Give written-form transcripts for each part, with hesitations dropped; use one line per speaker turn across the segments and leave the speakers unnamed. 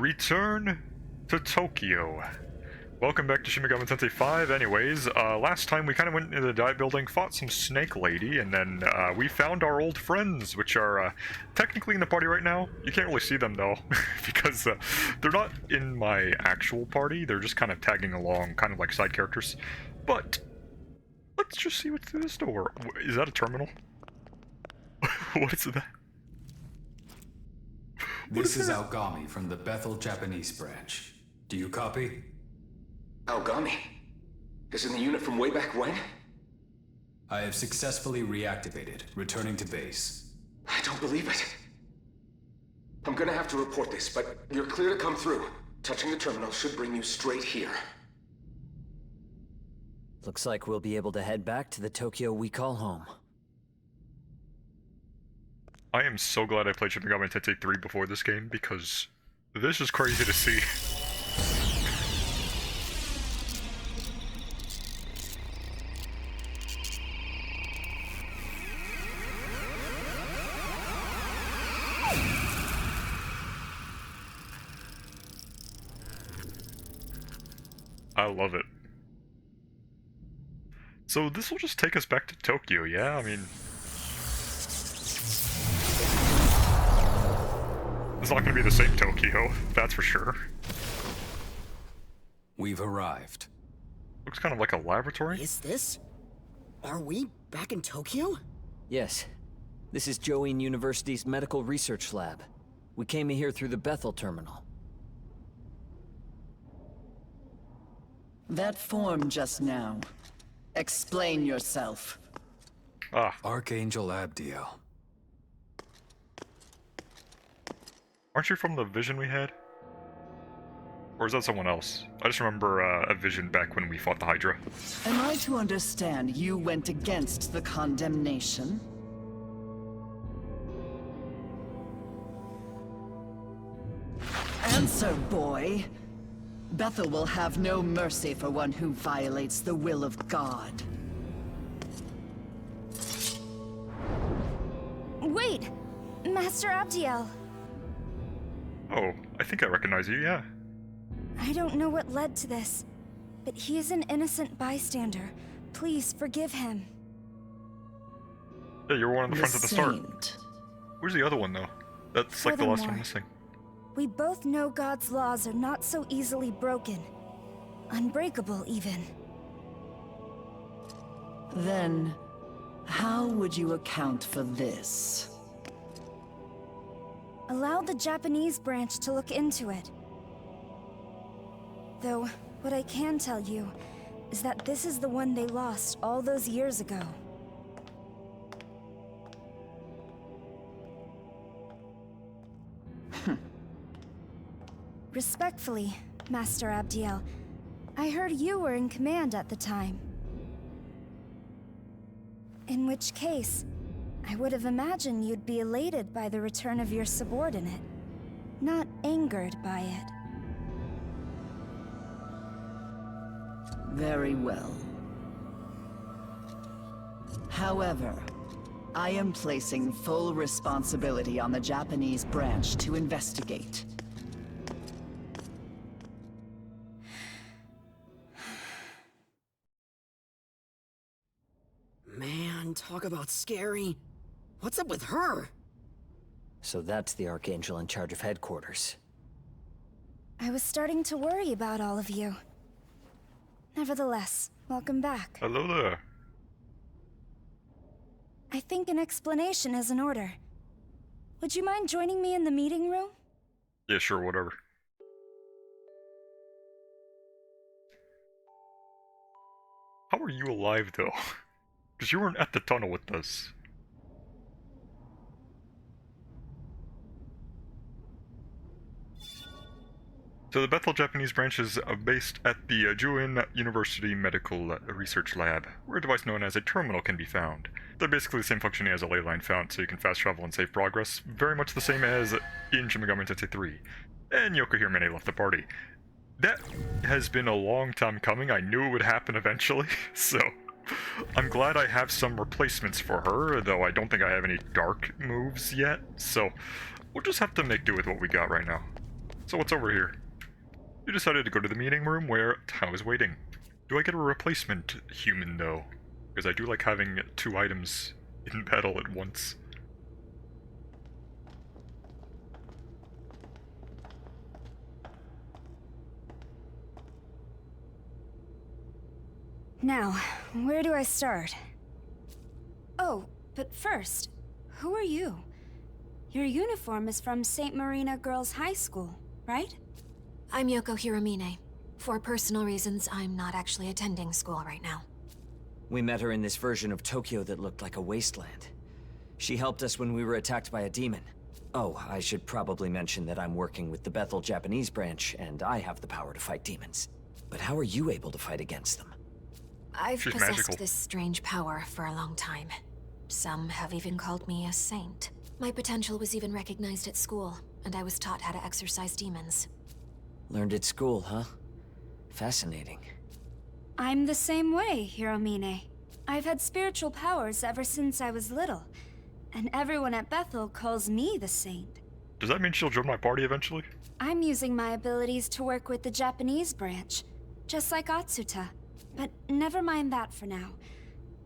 Return to Tokyo. Welcome back to Shin Megami Tensei 5. Anyways, last time we kind of went into the dive building, fought some snake lady, and then we found our old friends, which are technically in the party right now. You can't really see them though, because they're not in my actual party. They're just kind of tagging along, kind of like side characters. But let's just see what's through this door. Is that a terminal? What is that?
This is Aogami from the Bethel Japanese branch. Do you copy?
Aogami? Isn't the unit from way back when?
I have successfully reactivated, returning to base.
I don't believe it. I'm gonna have to report this, but you're clear to come through. Touching the terminal should bring you straight here.
Looks like we'll be able to head back to the Tokyo we call home.
I am so glad I played Shin Megami Tensei 3 before this game, because this is crazy to see. I love it. So this will just take us back to Tokyo, yeah? I mean... it's not gonna be the same Tokyo, that's for sure.
We've arrived.
Looks kind of like a laboratory.
Is this? Are we back in Tokyo?
Yes. This is Join University's medical research lab. We came here through the Bethel terminal.
That form just now. Explain yourself.
Ah.
Archangel Abdiel.
Aren't you from the vision we had? Or is that someone else? I just remember a vision back when we fought the Hydra.
Am I to understand you went against the condemnation? Answer, boy. Bethel will have no mercy for one who violates the will of God.
Wait! Master Abdiel!
Oh, I think I recognize you, yeah.
I don't know what led to this, but he is an innocent bystander. Please forgive him.
Yeah, you were one of the friends at the start.
Saint.
Where's the other one, though? That's like the last one
Furthermore,
missing.
We both know God's laws are not so easily broken. Unbreakable, even.
Then, how would you account for this?
Allow the Japanese branch to look into it. Though, what I can tell you is that this is the one they lost all those years ago. Respectfully, Master Abdiel, I heard you were in command at the time. In which case, I would have imagined you'd be elated by the return of your subordinate, not angered by it.
Very well. However, I am placing full responsibility on the Japanese branch to investigate.
Man, talk about scary. What's up with her?
So that's the Archangel in charge of headquarters.
I was starting to worry about all of you. Nevertheless, welcome back.
Hello there.
I think an explanation is in order. Would you mind joining me in the meeting room?
Yeah, sure, whatever. How are you alive, though? Because you weren't at the tunnel with us. So the Bethel Japanese branch is based at the Juin University Medical Research Lab, where a device known as a terminal can be found. They're basically the same functioning as a ley line fount, so you can fast travel and save progress, very much the same as in Shin Megami Tensei 3. And Yoko Hiromene left the party. That has been a long time coming. I knew it would happen eventually, so I'm glad I have some replacements for her, though I don't think I have any dark moves yet, so we'll just have to make do with what we got right now. So what's over here? You decided to go to the meeting room where Tao is waiting. Do I get a replacement human, though? Because I do like having 2 items in battle at once.
Now, where do I start? Oh, but first, who are you? Your uniform is from St. Marina Girls High School, right?
I'm Yoko Hiromine. For personal reasons, I'm not actually attending school right now.
We met her in this version of Tokyo that looked like a wasteland. She helped us when we were attacked by a demon. Oh, I should probably mention that I'm working with the Bethel Japanese branch, and I have the power to fight demons. But how are you able to fight against them?
I've
She's
possessed
magical.
this strange power for a long time. Some have even called me a saint. My potential was even recognized at school, and I was taught how to exorcise demons.
Learned at school, huh? Fascinating.
I'm the same way, Hiromine. I've had spiritual powers ever since I was little, and everyone at Bethel calls me the saint.
Does that mean she'll join my party eventually?
I'm using my abilities to work with the Japanese branch, just like Atsuta. But never mind that for now.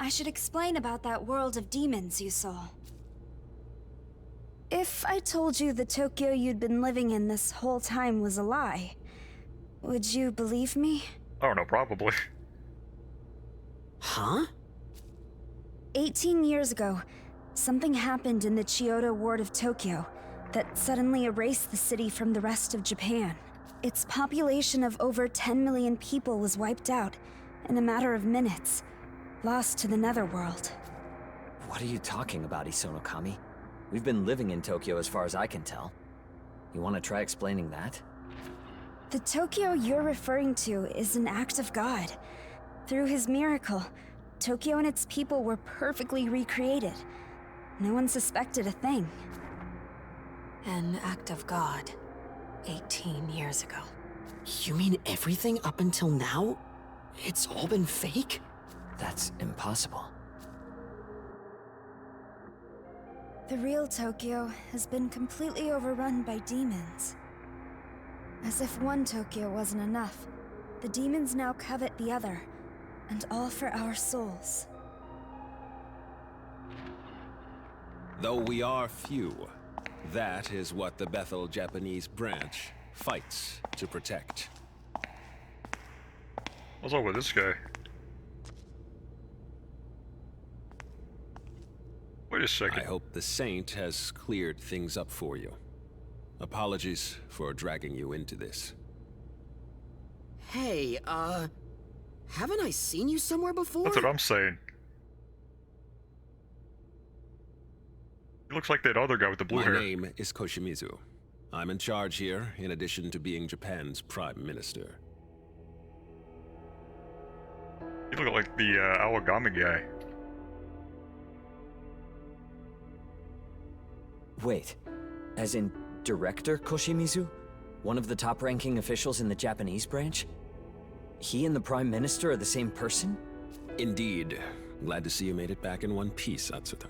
I should explain about that world of demons you saw. If I told you the Tokyo you'd been living in this whole time was a lie, would you believe me?
I don't know, probably.
Huh?
18 years ago, something happened in the Chiyoda ward of Tokyo that suddenly erased the city from the rest of Japan. Its population of over 10 million people was wiped out in a matter of minutes, lost to the netherworld.
What are you talking about, Isonokami? We've been living in Tokyo as far as I can tell. You want to try explaining that?
The Tokyo you're referring to is an act of God. Through his miracle, Tokyo and its people were perfectly recreated. No one suspected a thing.
An act of God. 18 years ago.
You mean everything up until now? It's all been fake?
That's impossible.
The real Tokyo has been completely overrun by demons. As if one Tokyo wasn't enough, the demons now covet the other, and all for our souls.
Though we are few, that is what the Bethel Japanese branch fights to protect.
What's up with this guy? Wait a second.
I hope the Saint has cleared things up for you. Apologies for dragging you into this.
Hey, haven't I seen you somewhere before?
That's what I'm saying. He looks like that other guy with the blue
My
hair.
name is Koshimizu. I'm in charge here, in addition to being Japan's Prime Minister.
You look like the Awagami guy.
Wait, as in Director Koshimizu? One of the top-ranking officials in the Japanese branch? He and the Prime Minister are the same person?
Indeed. Glad to see you made it back in one piece, Atsuta.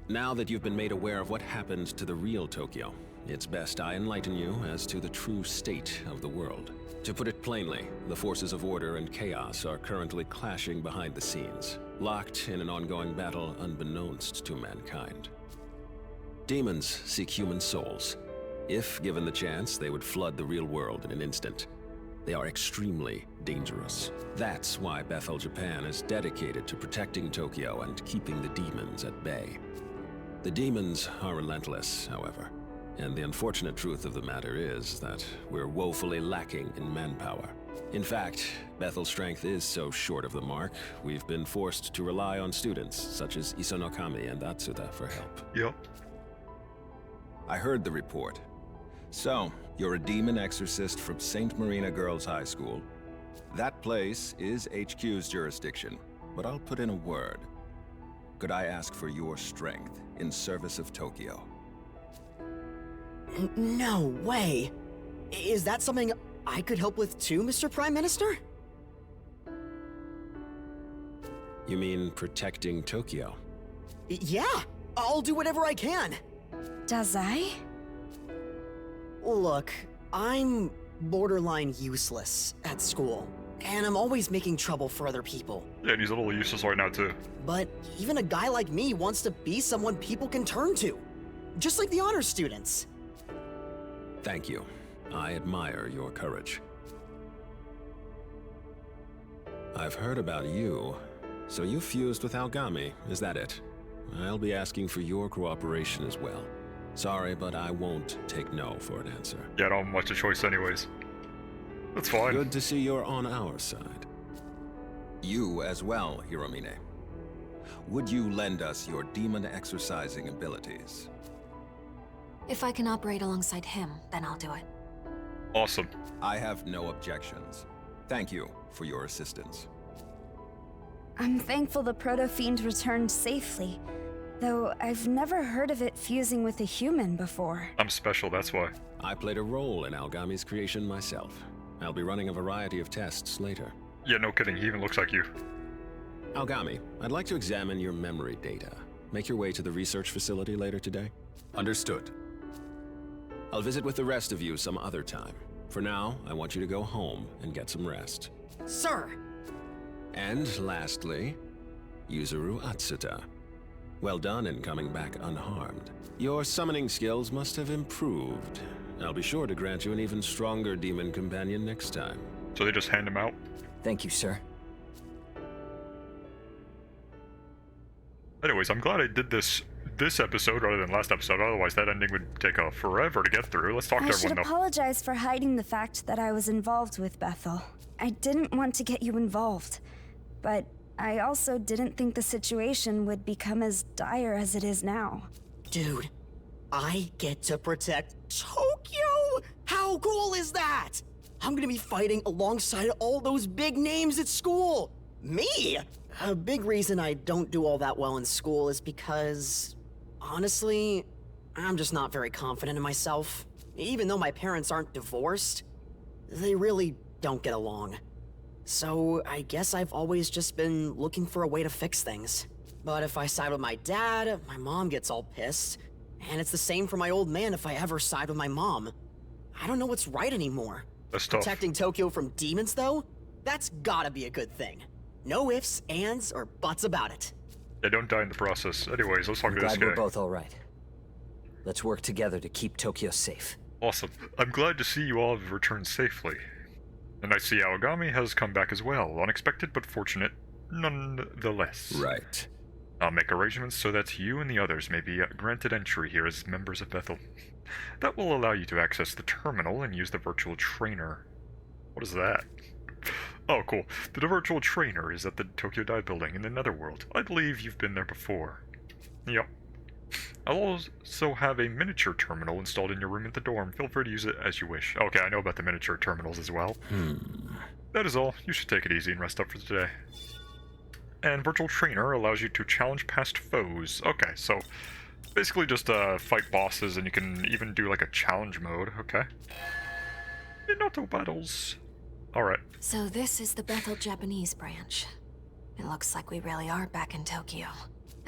Now that you've been made aware of what happened to the real Tokyo, it's best I enlighten you as to the true state of the world. To put it plainly, the forces of order and chaos are currently clashing behind the scenes, locked in an ongoing battle unbeknownst to mankind. Demons seek human souls. If given the chance, they would flood the real world in an instant. They are extremely dangerous. That's why Bethel Japan is dedicated to protecting Tokyo and keeping the demons at bay. The demons are relentless, however, and the unfortunate truth of the matter is that we're woefully lacking in manpower. In fact, Bethel's strength is so short of the mark, we've been forced to rely on students such as Isonokami and Atsuta for help.
Yep.
I heard the report. So, you're a demon exorcist from St. Marina Girls High School. That place is HQ's jurisdiction, but I'll put in a word. Could I ask for your strength in service of Tokyo?
No way. Is that something I could help with too, Mr. Prime Minister?
You mean protecting Tokyo?
Yeah, I'll do whatever I can.
Does I?
Look, I'm borderline useless at school, and I'm always making trouble for other people.
Yeah, and he's a little useless right now, too.
But even a guy like me wants to be someone people can turn to. Just like the honor students.
Thank you. I admire your courage. I've heard about you. So you fused with Algami, is that it? I'll be asking for your cooperation as well. Sorry, but I won't take no for an answer.
Yeah, I don't have much of a choice anyways. That's fine.
Good to see you're on our side.
You as well, Hiromine. Would you lend us your demon exorcising abilities?
If I can operate alongside him, then I'll do it.
Awesome.
I have no objections. Thank you for your assistance.
I'm thankful the Proto-Fiend returned safely, though I've never heard of it fusing with a human before.
I'm special, that's why.
I played a role in Algami's creation myself. I'll be running a variety of tests later.
Yeah, no kidding, he even looks like you.
Algami, I'd like to examine your memory data. Make your way to the research facility later today.
Understood.
I'll visit with the rest of you some other time. For now, I want you to go home and get some rest.
Sir!
And lastly, Yuzuru Atsuta. Well done in coming back unharmed. Your summoning skills must have improved. I'll be sure to grant you an even stronger demon companion next time.
So they just hand him out?
Thank you, sir.
Anyways, I'm glad I did this episode rather than last episode, otherwise that ending would take forever to get through. Let's talk to
I should
everyone though.
apologize for hiding the fact that I was involved with Bethel. I didn't want to get you involved, but I also didn't think the situation would become as dire as it is now.
Dude, I get to protect Tokyo! How cool is that? I'm gonna be fighting alongside all those big names at school! Me? A big reason I don't do all that well in school is because, honestly, I'm just not very confident in myself. Even though my parents aren't divorced, they really don't get along. So I guess I've always just been looking for a way to fix things. But if I side with my dad, my mom gets all pissed. And it's the same for my old man if I ever side with my mom. I don't know what's right anymore.
That's tough.
Protecting Tokyo from demons, though? That's gotta be a good thing. No ifs, ands, or buts about it.
Yeah, don't die in the process. Anyways, let's talk
I'm
to this
glad
guy.
we're both all right. Let's work together to keep Tokyo safe.
Awesome. I'm glad to see you all have returned safely. And I see Aogami has come back as well. Unexpected but fortunate, nonetheless.
Right.
I'll make arrangements so that you and the others may be granted entry here as members of Bethel. That will allow you to access the terminal and use the virtual trainer. What is that? Oh, cool. The virtual trainer is at the Tokyo Dive Building in the Netherworld. I believe you've been there before. Yep. I'll also have a miniature terminal installed in your room at the dorm. Feel free to use it as you wish. Okay, I know about the miniature terminals as well. That is all. You should take it easy and rest up for today. And virtual trainer allows you to challenge past foes. Okay, so basically just fight bosses, and you can even do like a challenge mode. Okay. In auto battles. Alright.
So this is the Bethel Japanese branch. It looks like we really are back in Tokyo.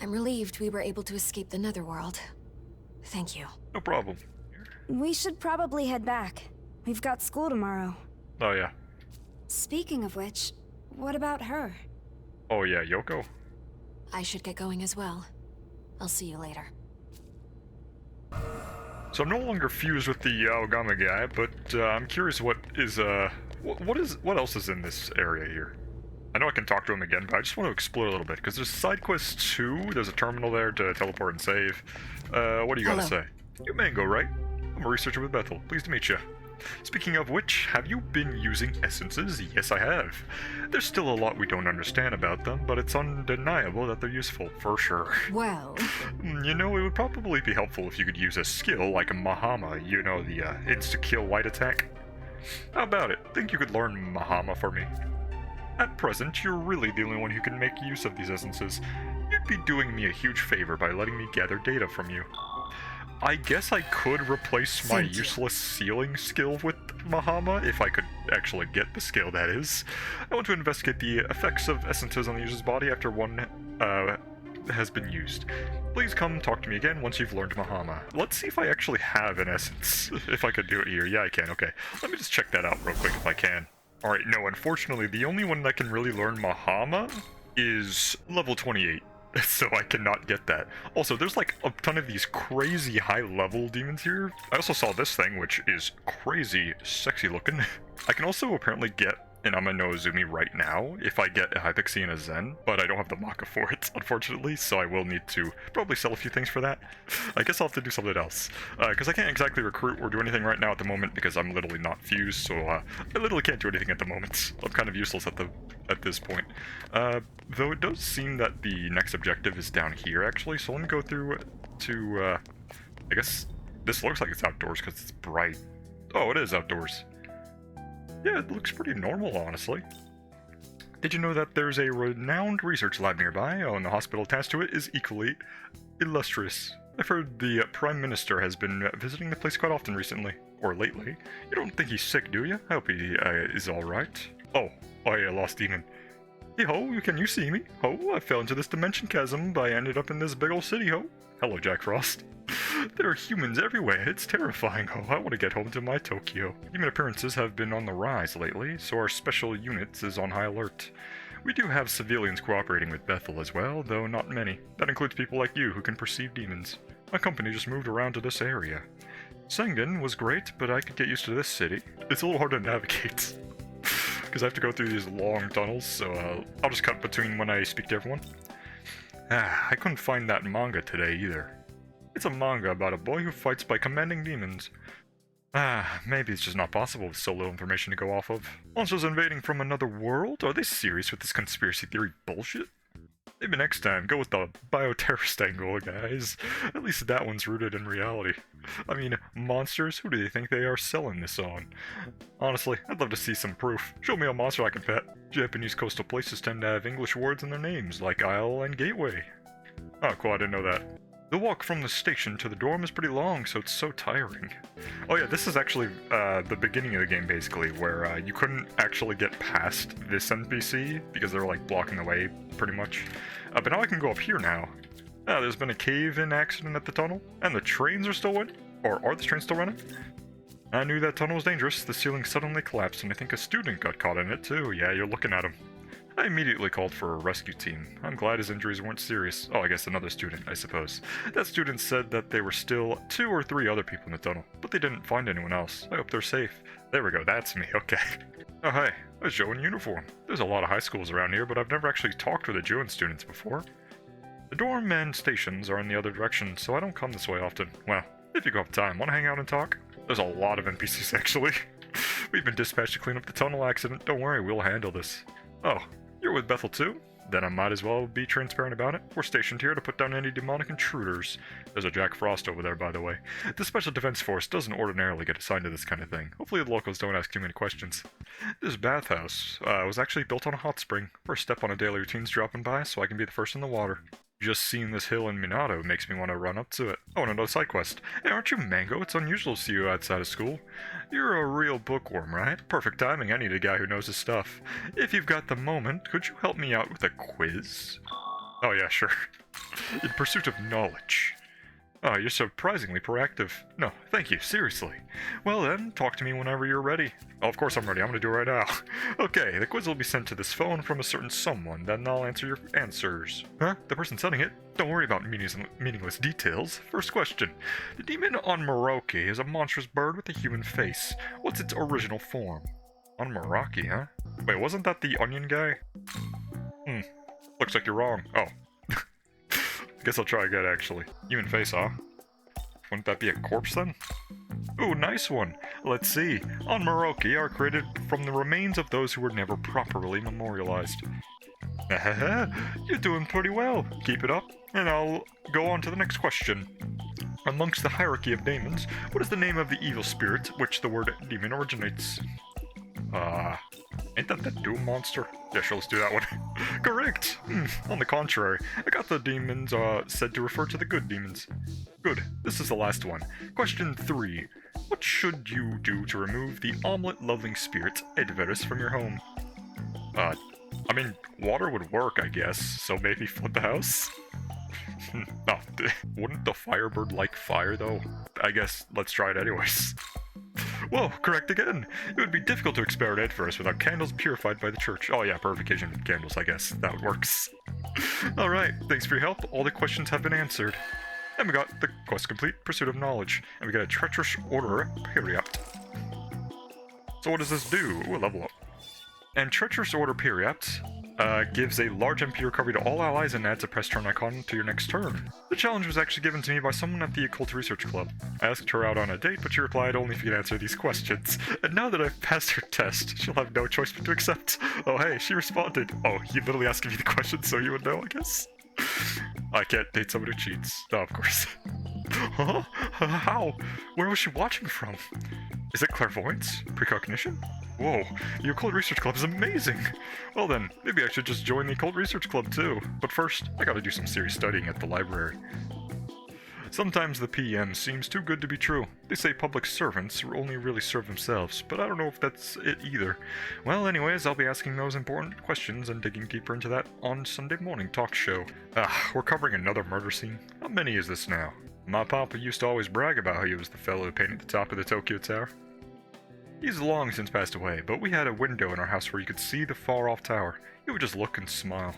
I'm relieved we were able to escape the Netherworld. Thank you.
No problem.
We should probably head back. We've got school tomorrow.
Oh yeah.
Speaking of which, what about her?
Oh yeah, Yoko?
I should get going as well. I'll see you later.
So I'm no longer fused with the Aogama guy, but I'm curious what what else is in this area here? I know I can talk to him again, but I just want to explore a little bit, because there's side quest 2, there's a terminal there to teleport and save. What do you gotta say? You're Mango, right? I'm a researcher with Bethel. Pleased to meet you. Speaking of which, have you been using essences? Yes, I have. There's still a lot we don't understand about them, but it's undeniable that they're useful, for sure.
Well...
You know, it would probably be helpful if you could use a skill like a Mahama, you know, the insta-kill light attack. How about it? Think you could learn Mahama for me? At present, you're really the only one who can make use of these essences. You'd be doing me a huge favor by letting me gather data from you. I guess I could replace my useless sealing skill with Mahama, if I could actually get the skill, that is. I want to investigate the effects of essences on the user's body after one has been used. Please come talk to me again once you've learned Mahama. Let's see if I actually have an essence. If I could do it here. Yeah, I can. Okay. Let me just check that out real quick if I can. Alright, no, unfortunately, the only one that can really learn Mahama is level 28. So I cannot get that. Also, there's like a ton of these crazy high-level demons here. I also saw this thing, which is crazy sexy looking. I can also apparently get an Ama no Uzumi right now if I get a Hypixie and a Zen, but I don't have the Maka for it, unfortunately, so I will need to probably sell a few things for that. I guess I'll have to do something else, because I can't exactly recruit or do anything right now at the moment because I'm literally not fused, so I literally can't do anything at the moment. I'm kind of useless at this point. Though it does seem that the next objective is down here, actually, so let me go through to, I guess this looks like it's outdoors because it's bright. Oh, it is outdoors. Yeah, it looks pretty normal, honestly. Did you know that there's a renowned research lab nearby? Oh, and the hospital attached to it is equally illustrious. I've heard the Prime Minister has been visiting the place quite often recently. Or lately. You don't think he's sick, do you? I hope he is alright. Oh, yeah, lost demon. Hey ho, can you see me? Ho, I fell into this dimension chasm, but I ended up in this big old city, ho. Hello, Jack Frost. There are humans everywhere, it's terrifying, ho. I want to get home to my Tokyo. Human appearances have been on the rise lately, so our special units is on high alert. We do have civilians cooperating with Bethel as well, though not many. That includes people like you who can perceive demons. My company just moved around to this area. Sengen was great, but I could get used to this city. It's a little hard to navigate. Because I have to go through these long tunnels, so I'll just cut between when I speak to everyone. I couldn't find that manga today either. It's a manga about a boy who fights by commanding demons. Maybe it's just not possible with so little information to go off of. Monsters invading from another world? Are they serious with this conspiracy theory bullshit? Maybe next time, go with the bioterrorist angle, guys. At least that one's rooted in reality. I mean, monsters? Who do they think they are selling this on? Honestly, I'd love to see some proof. Show me a monster I can pet. Japanese coastal places tend to have English words in their names, like Isle and Gateway. Oh, cool, I didn't know that. The walk from the station to the dorm is pretty long, so it's so tiring. Oh yeah, this is actually the beginning of the game, basically, where you couldn't actually get past this NPC because they were like blocking the way, pretty much. But now I can go up here now. There's been a cave-in accident at the tunnel, and the trains are still running? Or are the trains still running? I knew that tunnel was dangerous. The ceiling suddenly collapsed, and I think a student got caught in it too. Yeah, you're looking at him. I immediately called for a rescue team. I'm glad his injuries weren't serious. Oh, I guess another student, I suppose. That student said that there were still 2 or 3 other people in the tunnel, but they didn't find anyone else. I hope they're safe. There we go, that's me, okay. Oh, hi. A Joe in uniform. There's a lot of high schools around here, but I've never actually talked with the Joan students before. The dorm and stations are in the other direction, so I don't come this way often. Well, if you go have time, want to hang out and talk? There's a lot of NPCs, actually. We've been dispatched to clean up the tunnel accident. Don't worry, we'll handle this. Oh. You're with Bethel too? Then I might as well be transparent about it. We're stationed here to put down any demonic intruders. There's a Jack Frost over there, by the way. The Special Defense Force doesn't ordinarily get assigned to this kind of thing. Hopefully the locals don't ask too many questions. This bathhouse was actually built on a hot spring. First step on a daily routine's dropping by, so I can be the first in the water. Just seeing this hill in Minato makes me want to run up to it. Oh, and another side quest. Hey, aren't you Mango? It's unusual to see you outside of school. You're a real bookworm, right? Perfect timing. I need a guy who knows his stuff. If you've got the moment, could you help me out with a quiz? Oh yeah, sure. In pursuit of knowledge. Oh, you're surprisingly proactive. No, thank you, seriously. Well then, talk to me whenever you're ready. Oh, of course I'm ready, I'm gonna do it right now. Okay, the quiz will be sent to this phone from a certain someone, then I'll answer your answers. Huh? The person sending it? Don't worry about meaningless details. First question. The demon on Meraki is a monstrous bird with a human face. What's its original form? On Meraki, huh? Wait, wasn't that the onion guy? Looks like you're wrong. Oh. Guess I'll try again, actually. Human face, huh? Wouldn't that be a corpse, then? Ooh, nice one. Let's see. On Meraki are created from the remains of those who were never properly memorialized. You're doing pretty well. Keep it up, and I'll go on to the next question. Amongst the hierarchy of demons, what is the name of the evil spirit which the word demon originates? Ain't that the Doom monster? Yeah, sure, let's do that one. Correct! On the contrary, I got the demons said to refer to the good demons. Good, this is the last one. Question 3. What should you do to remove the omelet-loving spirit, Edverus, from your home? I mean, water would work, I guess, so maybe flood the house? Oh, wouldn't the Firebird like fire, though? I guess let's try it anyways. Whoa, correct again! It would be difficult to experiment at first without candles purified by the church. Oh yeah, purification candles, I guess. That works. Alright, thanks for your help. All the questions have been answered. And we got the quest complete, Pursuit of Knowledge. And we got a treacherous order period. So what does this do? Ooh, level up. And Treacherous Order Periapt gives a large MP recovery to all allies and adds a press turn icon to your next turn. The challenge was actually given to me by someone at the Occult Research Club. I asked her out on a date, but she replied only if you could answer these questions. And now that I've passed her test, she'll have no choice but to accept. Oh hey, she responded. Oh, you literally asking me the question so you would know, I guess? I can't date someone who cheats. Oh, of course. Huh? How? Where was she watching from? Is it clairvoyance? Precognition? Whoa, the Occult Research Club is amazing! Well then, maybe I should just join the Occult Research Club too. But first, I gotta do some serious studying at the library. Sometimes the PM seems too good to be true. They say public servants only really serve themselves, but I don't know if that's it either. Well, anyways, I'll be asking those important questions and digging deeper into that on Sunday morning talk show. We're covering another murder scene. How many is this now? My papa used to always brag about how he was the fellow who painted the top of the Tokyo Tower. He's long since passed away, but we had a window in our house where you could see the far-off tower. He would just look and smile.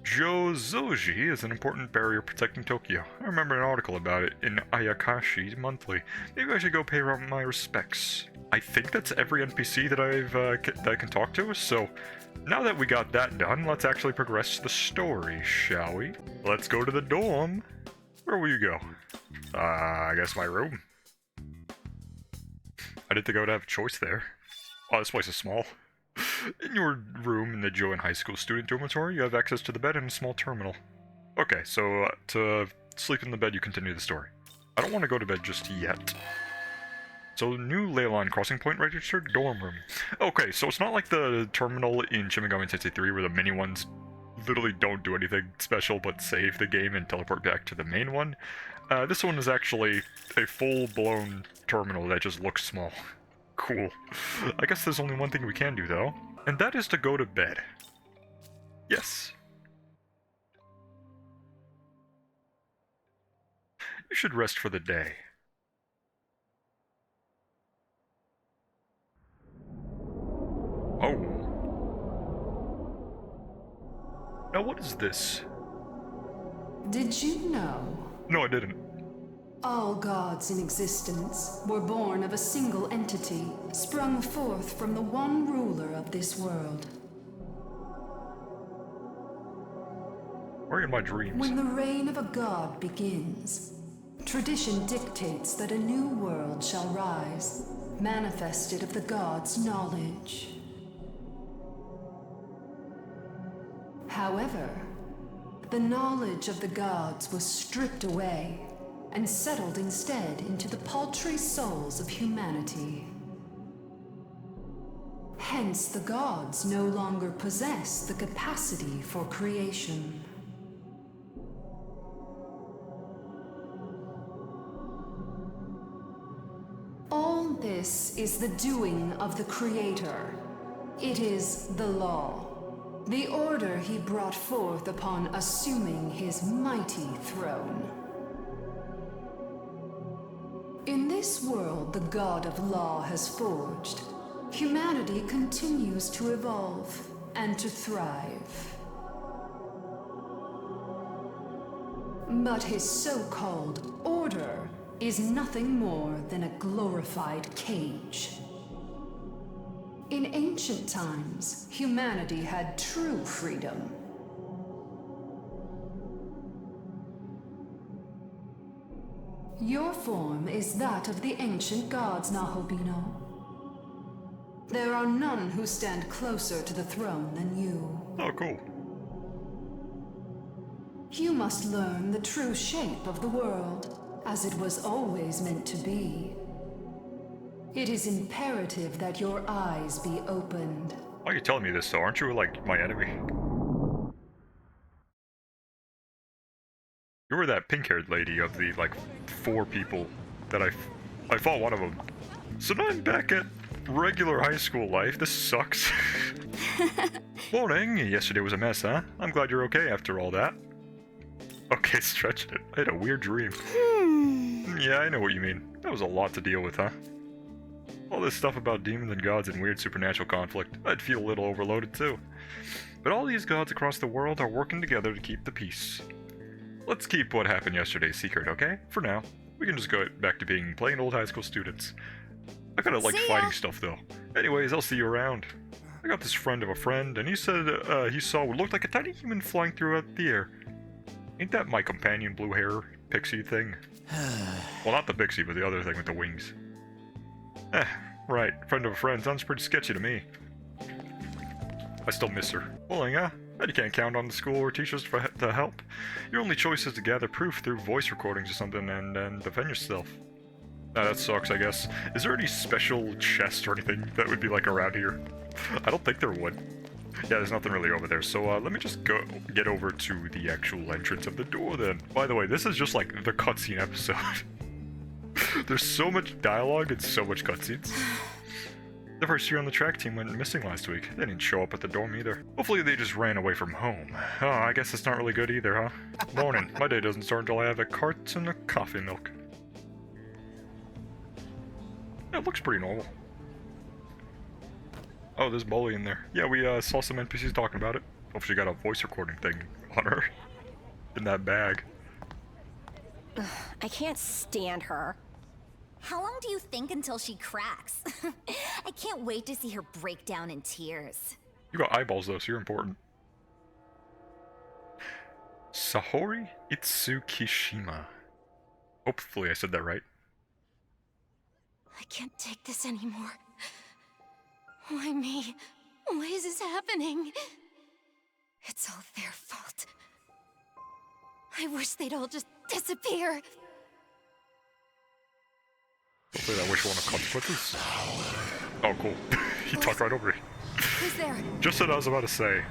Jozoji is an important barrier protecting Tokyo. I remember an article about it in Ayakashi Monthly. Maybe I should go pay my respects. I think that's every NPC that that I can talk to, so now that we got that done, let's actually progress the story, shall we? Let's go to the dorm. Where will you go? I guess my room. I didn't think I would have a choice there. Oh, this place is small. In your room in the Joan High School student dormitory, you have access to the bed and a small terminal. Okay, so to sleep in the bed, you continue the story. I don't want to go to bed just yet. So, new ley line crossing point registered dorm room. Okay, so it's not like the terminal in Shin Megami Tensei 3 where the mini ones literally don't do anything special but save the game and teleport back to the main one. This one is actually a full-blown terminal that just looks small. Cool. I guess there's only one thing we can do, though, and that is to go to bed. Yes. You should rest for the day. Oh. Now what is this?
Did you know?
No, I didn't.
All gods in existence were born of a single entity, sprung forth from the one ruler of this world.
Or in my dreams.
When the reign of a god begins, tradition dictates that a new world shall rise, manifested of the god's knowledge. However, the knowledge of the gods was stripped away and settled instead into the paltry souls of humanity. Hence, the gods no longer possess the capacity for creation. All this is the doing of the Creator. It is the law, the order he brought forth upon assuming his mighty throne. In this world the God of Law has forged, humanity continues to evolve and to thrive. But his so-called order is nothing more than a glorified cage. In ancient times, humanity had true freedom. Your form is that of the ancient gods, Nahobino. There are none who stand closer to the throne than you.
Oh, cool.
You must learn the true shape of the world, as it was always meant to be. It is imperative that your eyes be opened.
Why are you telling me this, though? Aren't you, like, my enemy? You were that pink-haired lady of the, like, 4 people that I fought one of them. So now I'm back at regular high school life. This sucks. Morning. Yesterday was a mess, huh? I'm glad you're okay after all that. Okay, stretched it. I had a weird dream. Yeah, I know what you mean. That was a lot to deal with, huh? All this stuff about demons and gods and weird supernatural conflict. I'd feel a little overloaded too. But all these gods across the world are working together to keep the peace. Let's keep what happened yesterday secret, okay? For now. We can just go back to being plain old high school students. I kinda like fighting stuff though. Anyways, I'll see you around. I got this friend of a friend, and he said he saw what looked like a tiny human flying throughout the air. Ain't that my companion blue hair pixie thing? Well, not the pixie, but the other thing with the wings. Right. Friend of a friend sounds pretty sketchy to me. I still miss her. Well, yeah. Bet you can't count on the school or teachers to help. Your only choice is to gather proof through voice recordings or something and defend yourself. That sucks, I guess. Is there any special chest or anything that would be like around here? I don't think there would. Yeah, there's nothing really over there, so let me just get over to the actual entrance of the door then. By the way, this is just like the cutscene episode. There's so much dialogue and so much cutscenes. The first year on the track team went missing last week. They didn't show up at the dorm either. Hopefully they just ran away from home. Oh, I guess it's not really good either, huh? Morning. My day doesn't start until I have a cart and a coffee milk. Yeah, it looks pretty normal. Oh, there's Bully in there. Yeah, we saw some NPCs talking about it. Hope she got a voice recording thing on her. In that bag.
Ugh, I can't stand her.
How long do you think until she cracks? I can't wait to see her break down in tears.
You got eyeballs though, so you're important. Sahori Itsukishima. Hopefully I said that right.
I can't take this anymore. Why me? Why is this happening? It's all their fault. I wish they'd all just disappear.
Hopefully that wish won't have consequences. Oh, cool. He talked right over me.
Who's there?
Just what I was about to say.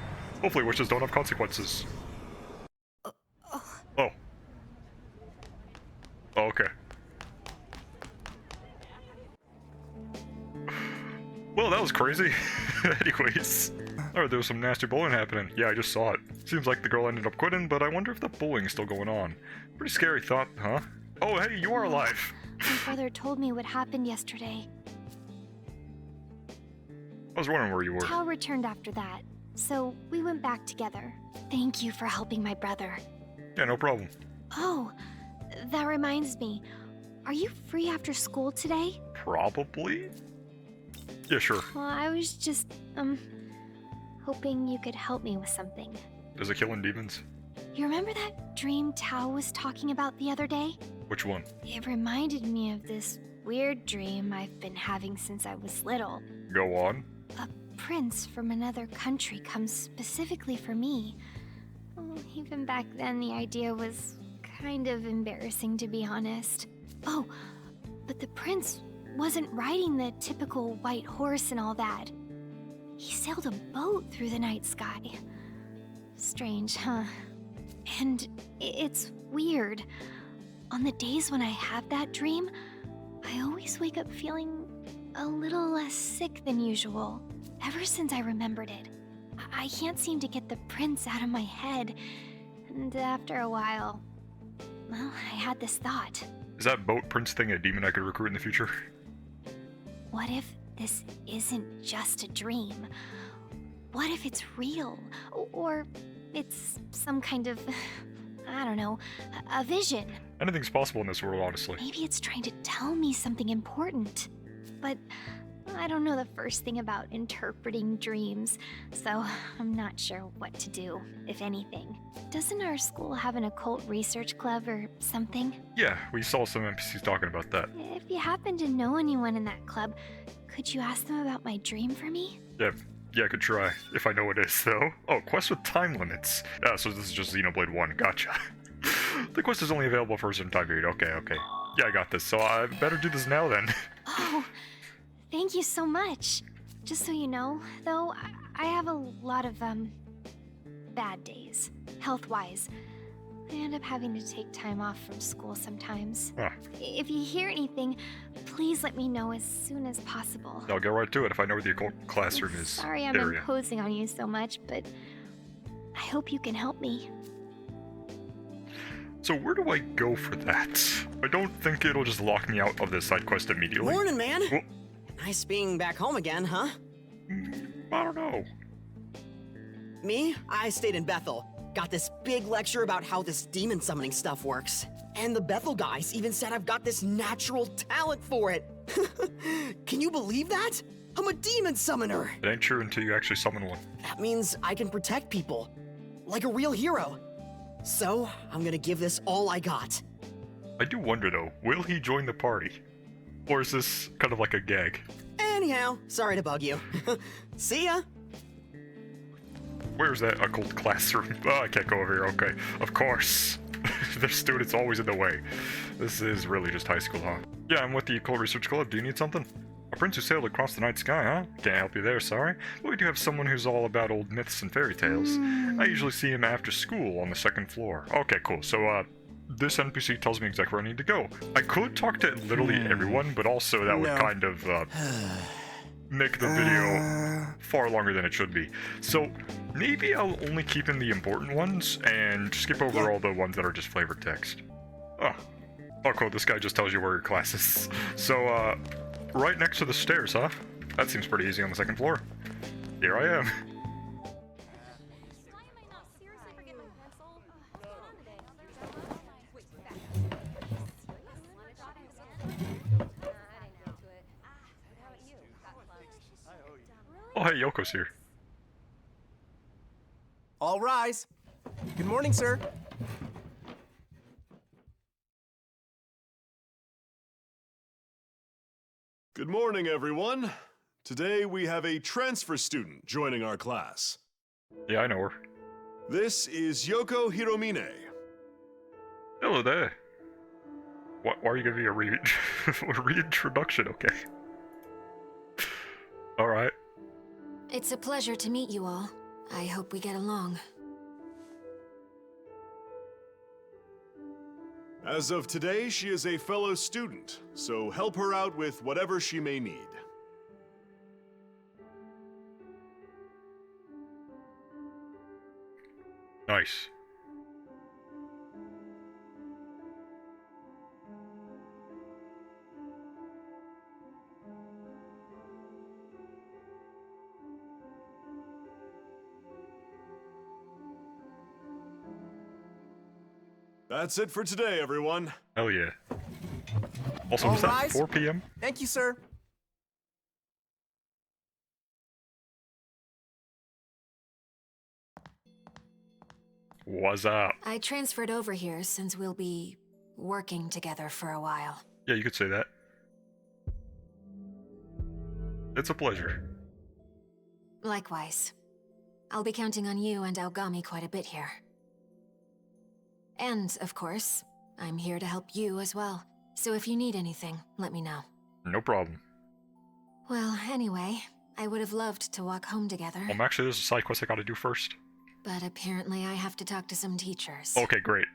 Hopefully wishes don't have consequences. Oh. Oh, okay. Well, that was crazy. Anyways. Alright, there was some nasty bullying happening. Yeah, I just saw it. Seems like the girl ended up quitting, but I wonder if the bullying's still going on. Pretty scary thought, huh? Oh, hey, you are alive!
My brother told me what happened yesterday.
I was wondering where you were.
Tao returned after that, so we went back together. Thank you for helping my brother.
Yeah, no problem.
Oh, that reminds me. Are you free after school today?
Probably? Yeah, sure.
Well, I was just, hoping you could help me with something.
Is it killing demons?
You remember that dream Tao was talking about the other day?
Which one?
It reminded me of this weird dream I've been having since I was little.
Go on.
A prince from another country comes specifically for me. Oh, even back then, the idea was kind of embarrassing, to be honest. Oh, but the prince wasn't riding the typical white horse and all that. He sailed a boat through the night sky. Strange, huh? And it's weird. On the days when I have that dream, I always wake up feeling a little less sick than usual. Ever since I remembered it, I can't seem to get the prince out of my head. And after a while, well, I had this thought.
Is that boat prince thing a demon I could recruit in the future?
What if this isn't just a dream? What if it's real? Or it's some kind of, I don't know, a vision?
Anything's possible in this world, honestly.
Maybe it's trying to tell me something important. But I don't know the first thing about interpreting dreams, so I'm not sure what to do, if anything. Doesn't our school have an occult research club or something?
Yeah, we saw some NPCs talking about that.
If you happen to know anyone in that club, could you ask them about my dream for me?
Yeah, I could try, if I know what it is, though. Oh, quest with time limits. Yeah, so this is just Xenoblade 1, gotcha. The quest is only available for a certain time period, okay. Yeah, I got this, so I better do this now then.
Oh, thank you so much. Just so you know, though, I have a lot of, bad days, health-wise. I end up having to take time off from school sometimes.
Huh.
If you hear anything, please let me know as soon as possible.
I'll get right to it if I know where the occult classroom is.
Sorry I'm imposing on you so much, but I hope you can help me.
So where do I go for that? I don't think it'll just lock me out of this side quest immediately.
Morning, man.
Well,
Nice being back home again, huh?
I don't know.
Me? I stayed in Bethel. Got this big lecture about how this demon summoning stuff works. And the Bethel guys even said I've got this natural talent for it. Can you believe that? I'm a demon summoner.
It ain't true until you actually summon one.
That means I can protect people. Like a real hero. So, I'm gonna give this all I got.
I do wonder though, will he join the party? Or is this kind of like a gag?
Anyhow, sorry to bug you. See ya!
Where's that occult classroom? Oh, I can't go over here, okay. Of course. There's students always in the way. This is really just high school, huh? Yeah, I'm with the Occult Research Club. Do you need something? A prince who sailed across the night sky, huh? Can't help you there, sorry. But we do have someone who's all about old myths and fairy tales. I usually see him after school on the second floor. Okay, cool. So, this NPC tells me exactly where I need to go. I could talk to literally everyone, but also that would kind of, make the video far longer than it should be. So, maybe I'll only keep in the important ones, and skip over all the ones that are just flavored text. Oh, cool, this guy just tells you where your class is. So, right next to the stairs, huh? That seems pretty easy on the second floor. Here I am. Oh, hey, Yoko's here.
All rise. Good morning, sir.
Good morning, everyone. Today we have a transfer student joining our class.
Yeah, I know her.
This is Yoko Hiromine.
Hello there. Why are you giving me a reintroduction? Okay. Alright.
It's a pleasure to meet you all. I hope we get along.
As of today, she is a fellow student, so help her out with whatever she may need.
Nice.
That's it for today, everyone.
Hell yeah. Also,
All
was that
rise.
4 p.m.?
Thank you, sir.
What's up?
I transferred over here since we'll be working together for a while.
Yeah, you could say that. It's a pleasure.
Likewise. I'll be counting on you and Aogami quite a bit here. And, of course, I'm here to help you as well. So if you need anything, let me know.
No problem.
Well, anyway, I would have loved to walk home together.
Actually, there's a side quest I gotta do first.
But apparently I have to talk to some teachers.
Okay, great.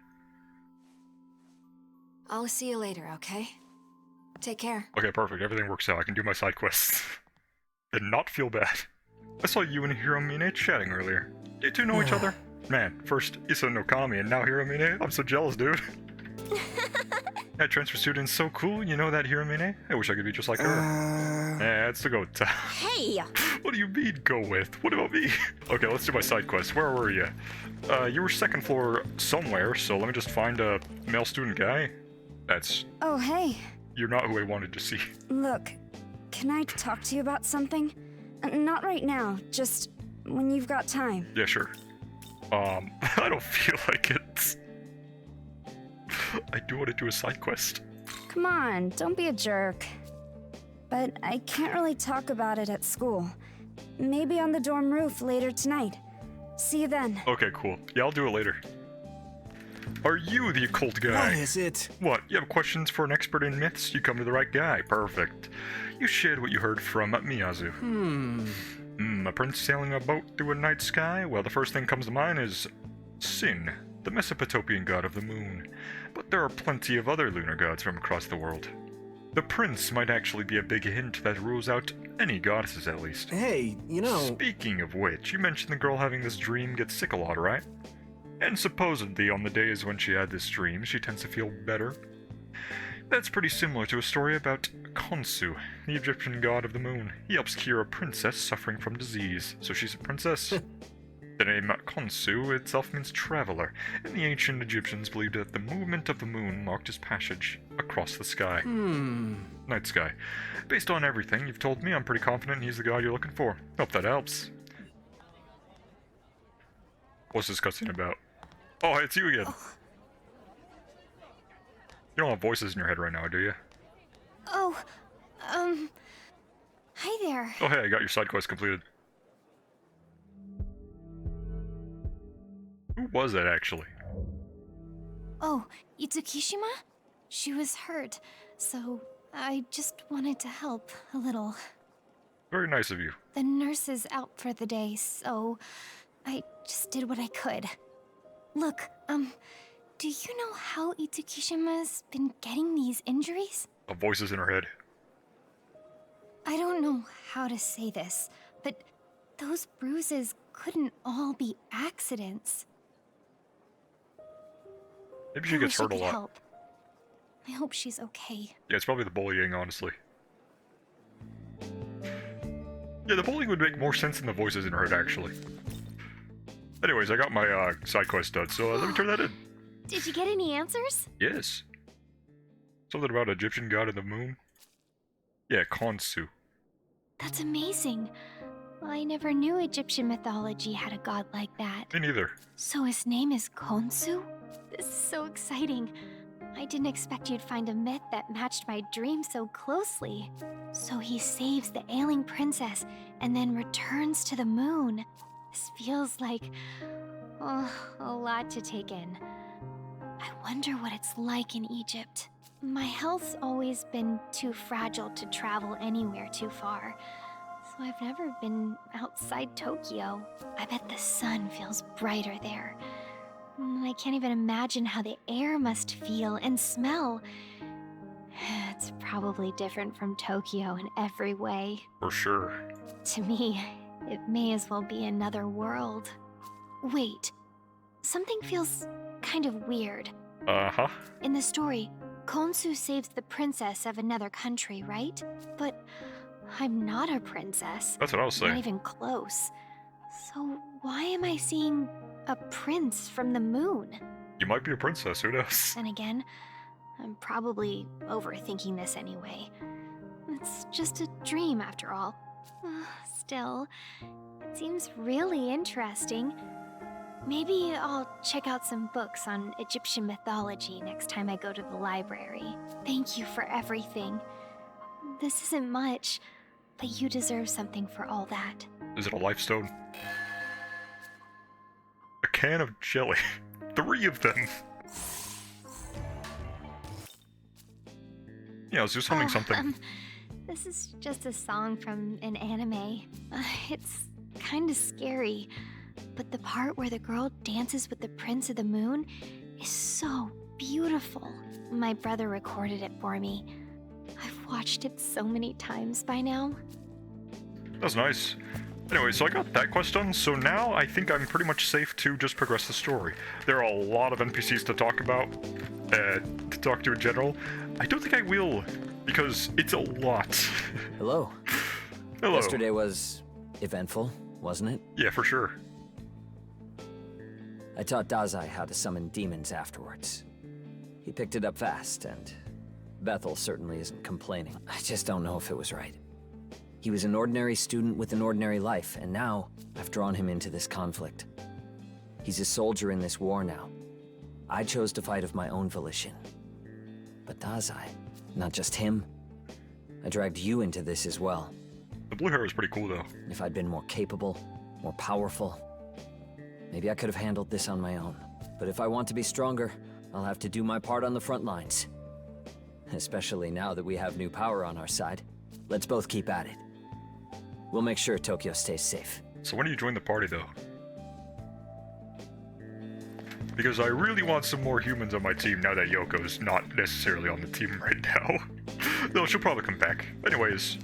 I'll see you later, okay? Take care.
Okay, perfect. Everything works out. I can do my side quests. And not feel bad. I saw you and Hiromine chatting earlier. Do you two know each other? Man, first Issa no Kami and now Hiromine. I'm so jealous, dude. That transfer student's so cool, you know that Hiromine? I wish I could be just like her. Yeah, it's the goat.
Hey!
What do you mean, go with? What about me? Okay, let's do my side quest. Where were you? You were second floor somewhere, so let me just find a male student guy. That's...
Oh, hey.
You're not who I wanted to see.
Look, can I talk to you about something? Not right now, just when you've got time.
Yeah, sure. I don't feel like it. I do want to do a side quest.
Come on, don't be a jerk. But I can't really talk about it at school. Maybe on the dorm roof later tonight. See you then.
Okay, cool. Yeah, I'll do it later. Are you the occult guy?
What is it?
What? You have questions for an expert in myths? You come to the right guy. Perfect. You shared what you heard from Miyazu. A prince sailing a boat through a night sky? Well, the first thing comes to mind is Sin, the Mesopotamian god of the moon. But there are plenty of other lunar gods from across the world. The prince might actually be a big hint that rules out any goddesses, at least.
Hey, you know...
Speaking of which, you mentioned the girl having this dream gets sick a lot, right? And supposedly on the days when she had this dream, she tends to feel better. That's pretty similar to a story about Khonsu, the Egyptian god of the moon. He helps cure a princess suffering from disease, so she's a princess. The name Khonsu itself means traveler, and the ancient Egyptians believed that the movement of the moon marked his passage across the sky. Night sky. Based on everything you've told me, I'm pretty confident he's the god you're looking for. Hope that helps. What's this cutscene about? Oh, it's you again. You don't have voices in your head right now, do you?
Oh, hi there.
Oh hey, I got your side quest completed. Who was that, actually?
Oh, Itsukishima? She was hurt, so I just wanted to help a little.
Very nice of you.
The nurse is out for the day, so I just did what I could. Look, do you know how Itsukishima's been getting these injuries?
Voices in her head.
I don't know how to say this, but those bruises couldn't all be accidents.
Maybe she gets hurt a lot.
Help. I hope she's okay.
Yeah, it's probably the bullying, honestly. Yeah, the bullying would make more sense than the voices in her head, actually. Anyways, I got my side quest done, so let me turn that in.
Did you get any answers?
Yes. Something about Egyptian god of the moon? Yeah, Khonsu.
That's amazing. I never knew Egyptian mythology had a god like that.
Me neither.
So his name is Khonsu? This is so exciting. I didn't expect you'd find a myth that matched my dream so closely. So he saves the ailing princess and then returns to the moon. This feels like, a lot to take in. I wonder what it's like in Egypt. My health's always been too fragile to travel anywhere too far. So I've never been outside Tokyo. I bet the sun feels brighter there. I can't even imagine how the air must feel and smell. It's probably different from Tokyo in every way.
For sure.
To me, it may as well be another world. Wait, something feels kind of weird.
Uh-huh.
In the story, Khonsu saves the princess of another country, right? But I'm not a princess.
That's what I was saying.
Not even close. So why am I seeing a prince from the moon?
You might be a princess, who knows?
And again, I'm probably overthinking this anyway. It's just a dream after all. Still, it seems really interesting. Maybe I'll check out some books on Egyptian mythology next time I go to the library. Thank you for everything. This isn't much, but you deserve something for all that.
Is it a life stone? A can of jelly. 3 of them. Yeah, I was just humming something.
This is just a song from an anime. It's kinda scary, but the part where the girl dances with the Prince of the Moon is so beautiful. My brother recorded it for me. I've watched it so many times by now.
That's nice. Anyway, so I got that quest done, so now I think I'm pretty much safe to just progress the story. There are a lot of NPCs to talk about, to talk to in general. I don't think I will, because it's a lot.
Hello.
Hello.
Yesterday was eventful, wasn't it?
Yeah, for sure.
I taught Dazai how to summon demons afterwards. He picked it up fast, and Bethel certainly isn't complaining. I just don't know if it was right. He was an ordinary student with an ordinary life, and now I've drawn him into this conflict. He's a soldier in this war now. I chose to fight of my own volition. But Dazai, not just him. I dragged you into this as well.
The blue hair was pretty cool, though.
If I'd been more capable, more powerful, maybe I could have handled this on my own. But if I want to be stronger, I'll have to do my part on the front lines. Especially now that we have new power on our side. Let's both keep at it. We'll make sure Tokyo stays safe.
So when do you join the party, though? Because I really want some more humans on my team now that Yoko's not necessarily on the team right now. Though she'll probably come back. Anyways,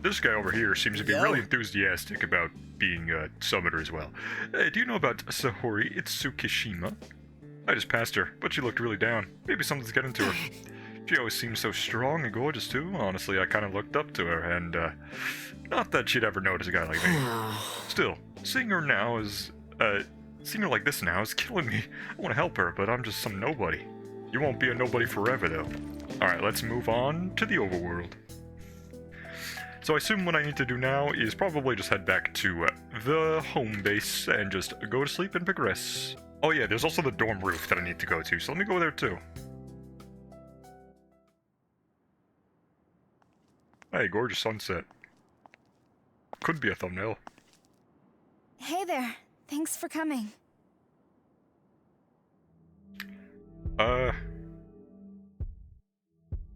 This guy over here seems to be
Yo.
really enthusiastic about being a summoner as well. Hey, do you know about Sahori Itsukishima? I just passed her, but she looked really down. Maybe something's getting to her. She always seemed so strong and gorgeous too. Honestly, I kind of looked up to her, and not that she'd ever notice a guy like me. Still, seeing her like this now is killing me. I want to help her, but I'm just some nobody. You won't be a nobody forever, though. Alright, let's move on to the overworld. So I assume what I need to do now is probably just head back to the home base and just go to sleep and progress. Oh yeah, there's also the dorm roof that I need to go to, so let me go there too. Hey, gorgeous sunset. Could be a thumbnail.
Hey there. Thanks for coming.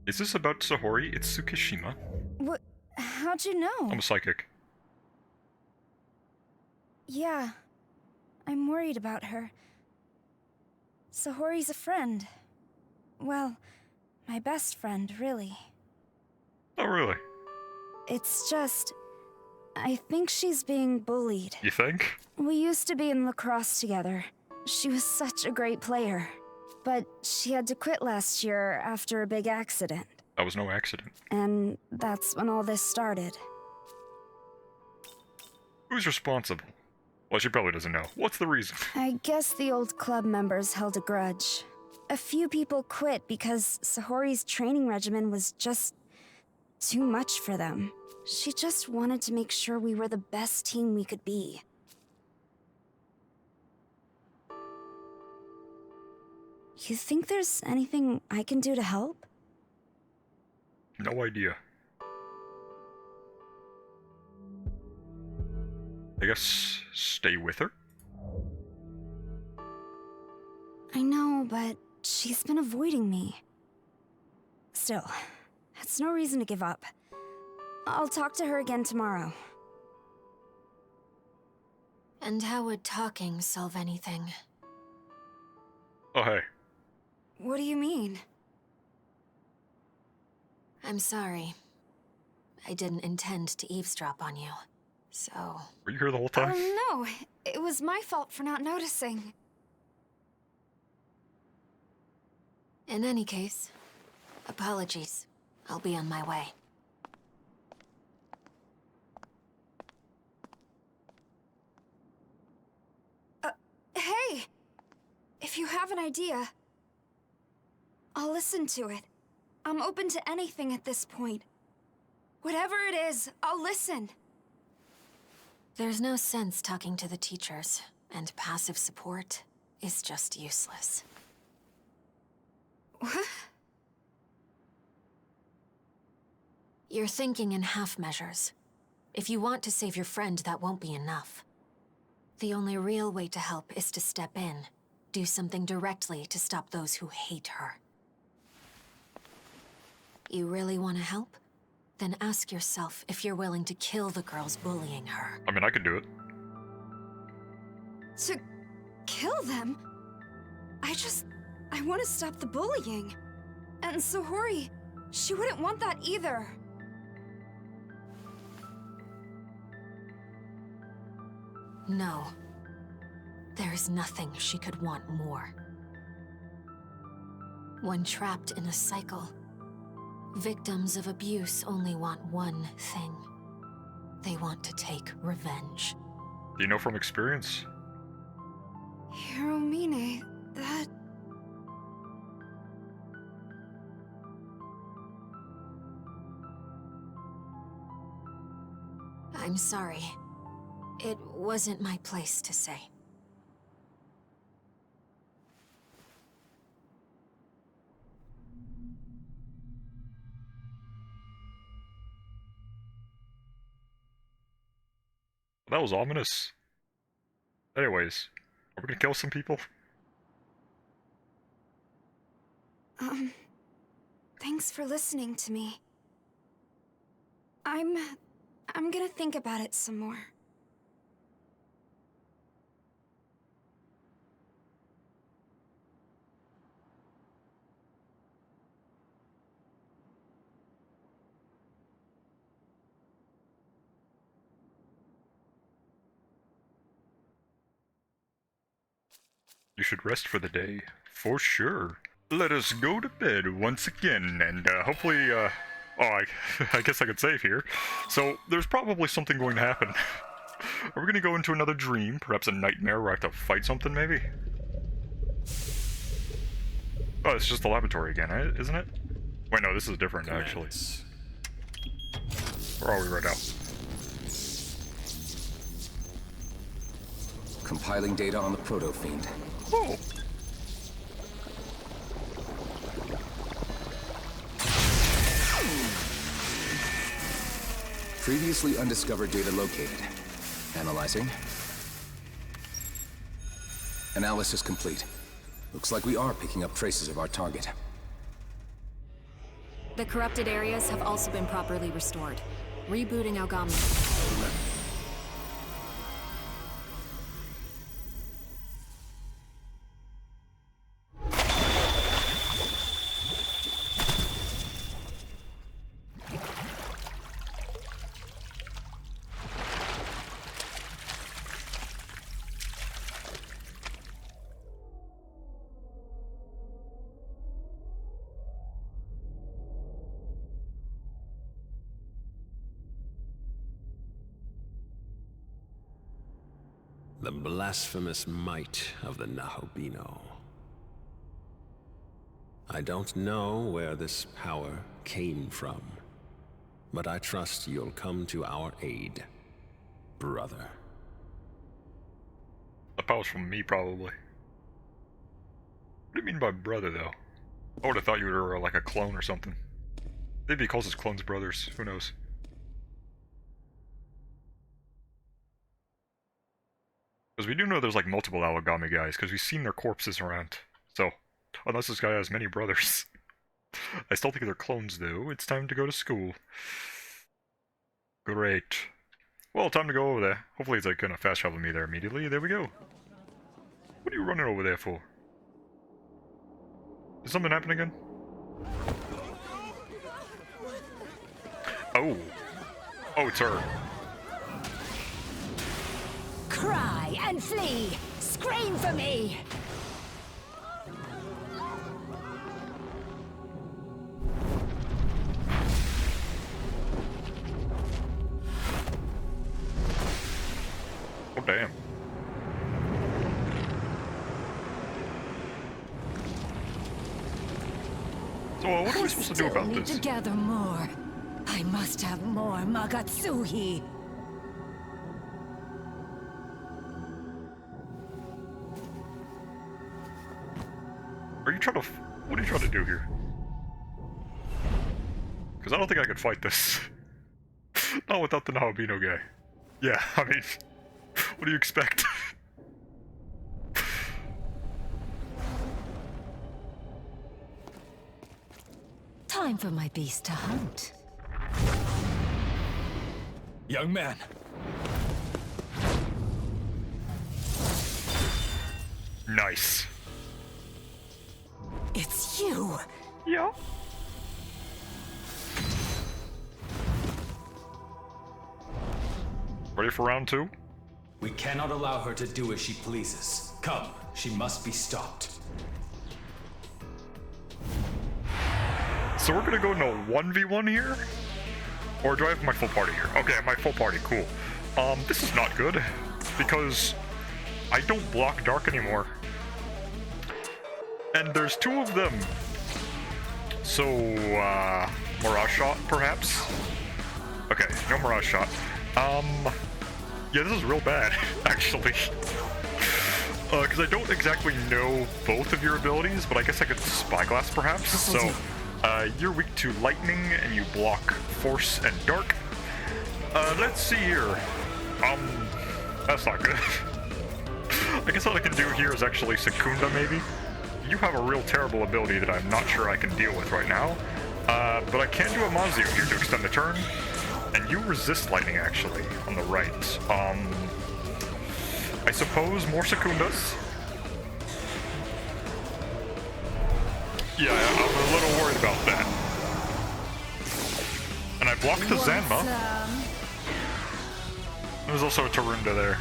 Is this about Sahori Itsukishima?
What? How'd you know?
I'm a psychic.
Yeah. I'm worried about her. Sahori's a friend. Well, my best friend, really.
Oh, really?
It's just... I think she's being bullied.
You think?
We used to be in lacrosse together. She was such a great player. But she had to quit last year after a big accident.
That was no accident.
And that's when all this started.
Who's responsible? Well, she probably doesn't know. What's the reason?
I guess the old club members held a grudge. A few people quit because Sahori's training regimen was just too much for them. She just wanted to make sure we were the best team we could be. You think there's anything I can do to help?
No idea. I guess stay with her?
I know, but she's been avoiding me. Still, that's no reason to give up. I'll talk to her again tomorrow.
And how would talking solve anything?
Oh, hey.
What do you mean?
I'm sorry. I didn't intend to eavesdrop on you, so...
Were you here the whole time?
Oh no, it was my fault for not noticing.
In any case, apologies. I'll be on my way.
Hey! If you have an idea, I'll listen to it. I'm open to anything at this point. Whatever it is, I'll listen.
There's no sense talking to the teachers, and passive support is just useless.
What?
You're thinking in half measures. If you want to save your friend, that won't be enough. The only real way to help is to step in. Do something directly to stop those who hate her. You really want to help? Then ask yourself if you're willing to kill the girls bullying her.
I mean, I could do it.
To kill them? I want to stop the bullying. And Sahori, she wouldn't want that either.
No. There is nothing she could want more. When trapped in a cycle, victims of abuse only want one thing. They want to take revenge.
Do you know from experience?
Hiromine, that...
I'm sorry. It wasn't my place to say.
That was ominous. Anyways, are we gonna kill some people?
Thanks for listening to me. I'm gonna think about it some more.
You should rest for the day, for sure. Let us go to bed once again, and hopefully, I guess I could save here. So, there's probably something going to happen. Are we gonna go into another dream? Perhaps a nightmare where I have to fight something, maybe? Oh, it's just the laboratory again, isn't it? Wait, no, this is different, actually. Where are we right now?
Compiling data on the Proto-Fiend.
Oh!
Previously undiscovered data located. Analyzing. Analysis complete. Looks like we are picking up traces of our target.
The corrupted areas have also been properly restored. Rebooting Aogami.
The blasphemous might of the Nahobino. I don't know where this power came from, but I trust you'll come to our aid, brother.
The power's from me, probably. What do you mean by brother, though? I would have thought you were like a clone or something. Maybe he calls his clones brothers, who knows? Because we do know there's like multiple Aogami guys, because we've seen their corpses around. So, unless this guy has many brothers. I still think they're clones though. It's time to go to school. Great. Well, time to go over there. Hopefully it's like gonna fast travel me there immediately. There we go. What are you running over there for? Is something happening again? Oh. Oh, it's her.
Cry and flee! Scream for me!
Oh, damn. So, what are we supposed to do about this?
To gather more. I must have more Magatsuhi.
Are you trying to... What are you trying to do here? Because I don't think I could fight this. Not without the Nahobino guy. Yeah, I mean... What do you expect?
Time for my beast to hunt.
Young man.
Nice.
It's you!
Yeah? Ready for round two?
We cannot allow her to do as she pleases. Come, she must be stopped.
So we're gonna go into 1v1 here? Or do I have my full party here? Okay, my full party, cool. This is not good, because I don't block dark anymore. And there's two of them. So, Mirage Shot, perhaps? Okay, no Mirage Shot. Yeah, this is real bad, actually. Because I don't exactly know both of your abilities, but I guess I could Spyglass, perhaps? So, you're weak to lightning, and you block force and dark. Let's see here. That's not good. I guess all I can do here is actually Secunda, maybe? You have a real terrible ability that I'm not sure I can deal with right now. But I can do a Mazio here to extend the turn. And you resist lightning, actually, on the right. I suppose more Secundas. Yeah, I'm a little worried about that. And I blocked the Zanma. There's also a Tarunda there.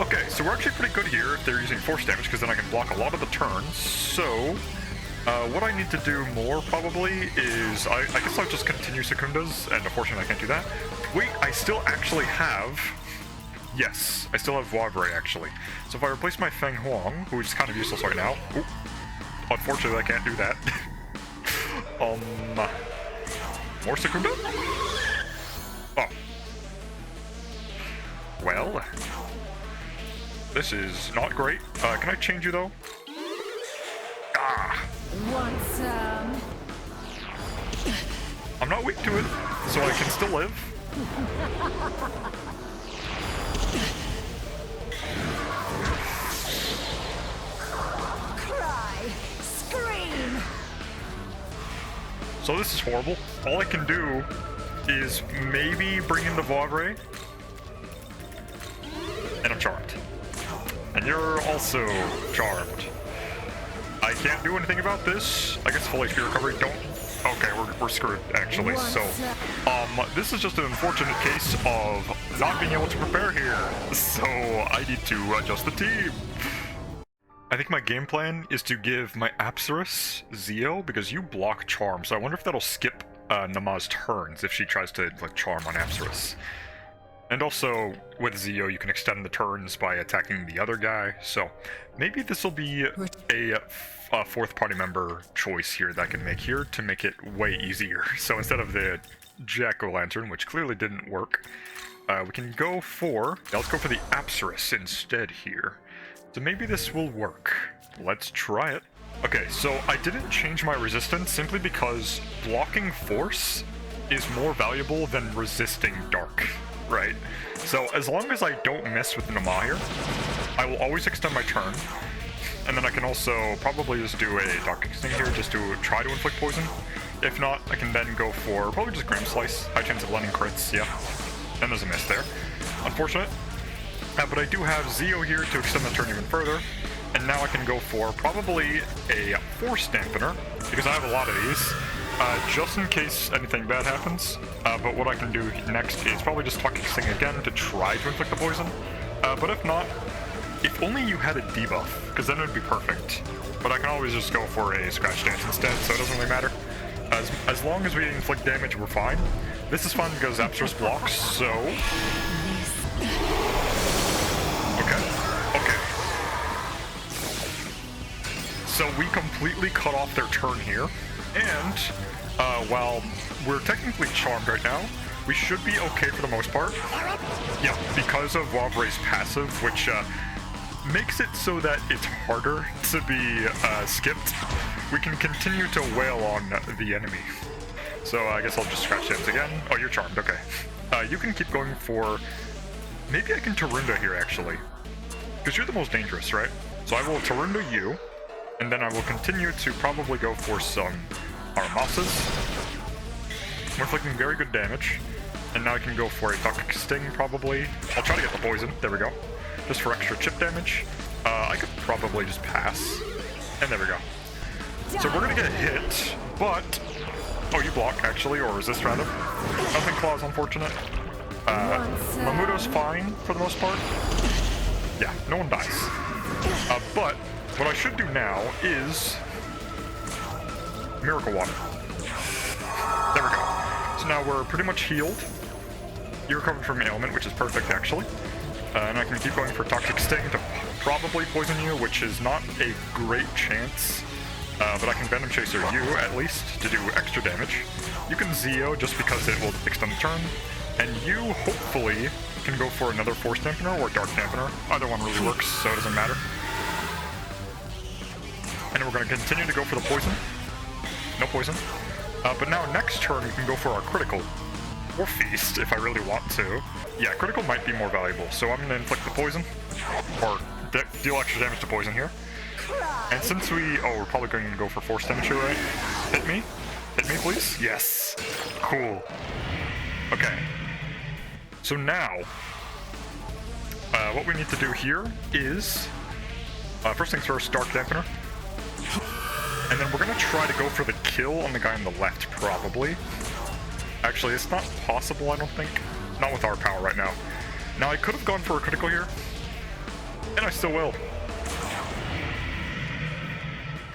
Okay, so we're actually pretty good here if they're using force damage, because then I can block a lot of the turns. So, what I need to do more, probably, is... I guess I'll just continue Secundas, and unfortunately I can't do that. Wait, I still actually have... Yes, I still have Wavre, actually. So if I replace my Feng Huang, who is kind of useless right now... Ooh, unfortunately, I can't do that. More Secunda? Oh. Well... This is not great. Can I change you, though? Ah!
Want some?
I'm not weak to it, so I can still live.
Cry! Scream!
So this is horrible. All I can do is maybe bring in the Vauvré. And I'm charmed. And you're also charmed. I can't do anything about this. I guess full HP recovery don't... Okay, we're screwed, actually. So, this is just an unfortunate case of not being able to prepare here. So, I need to adjust the team. I think my game plan is to give my Apsaris Zio, because you block Charm, so I wonder if that'll skip Nama's turns if she tries to, like, Charm on Apsaris. And also, with Zio, you can extend the turns by attacking the other guy, so maybe this will be a fourth party member choice here that I can make here to make it way easier. So instead of the Jack-o'-lantern, which clearly didn't work, we can go for... Yeah, let's go for the Apsaris instead here. So maybe this will work. Let's try it. Okay, so I didn't change my resistance simply because blocking force is more valuable than resisting dark. Right, so as long as I don't mess with Nama here, I will always extend my turn, and then I can also probably just do a Dark Extinct here just to try to inflict poison. If not, I can then go for probably just Grim Slice, high chance of landing crits, yeah. And there's a miss there. Unfortunate. But I do have Zio here to extend the turn even further, and now I can go for probably a Force Dampener, because I have a lot of these. Just in case anything bad happens, but what I can do next is probably just Talking Sting again to try to inflict the poison, but if not, if only you had a debuff, because then it would be perfect, but I can always just go for a Scratch Dance instead, so it doesn't really matter. As long as we inflict damage, we're fine. This is fun because Apsaris blocks, so... Okay. So we completely cut off their turn here. And, while we're technically charmed right now, we should be okay for the most part. Yeah, because of Wavre's passive, which makes it so that it's harder to be skipped. We can continue to wail on the enemy. So I guess I'll just Scratch Dance again. Oh, you're charmed, okay. You can keep going for... Maybe I can Tarunda here, actually. Because you're the most dangerous, right? So I will Tarunda you. And then I will continue to probably go for some Aramasas. We're inflicting very good damage. And now I can go for a Toxic Sting, probably. I'll try to get the poison. There we go. Just for extra chip damage. I could probably just pass. And there we go. So we're gonna get hit, but... Oh, you block, actually, or resist, rather. Nothing Claw's unfortunate. Mamuto's fine, for the most part. Yeah, no one dies. But... what I should do now is Miracle Water. There we go. So now we're pretty much healed. You recovered from ailment, which is perfect, actually. And I can keep going for Toxic Sting to probably poison you, which is not a great chance. But I can Venom Chaser you, at least, to do extra damage. You can Zio, just because it will extend the turn. And you, hopefully, can go for another Force Dampener or Dark Dampener. Either one really works, so it doesn't matter. And we're going to continue to go for the poison. No poison. But now next turn we can go for our critical. Or feast, if I really want to. Yeah, critical might be more valuable. So I'm going to inflict the poison. Or deal extra damage to poison here. And since we... Oh, we're probably going to go for force damage here, right? Hit me. Hit me, please. Yes. Cool. Okay. So now... what we need to do here is... first things first, Dark Dampener. And then we're going to try to go for the kill on the guy on the left, probably. Actually, it's not possible, I don't think. Not with our power right now. Now, I could have gone for a critical here, and I still will.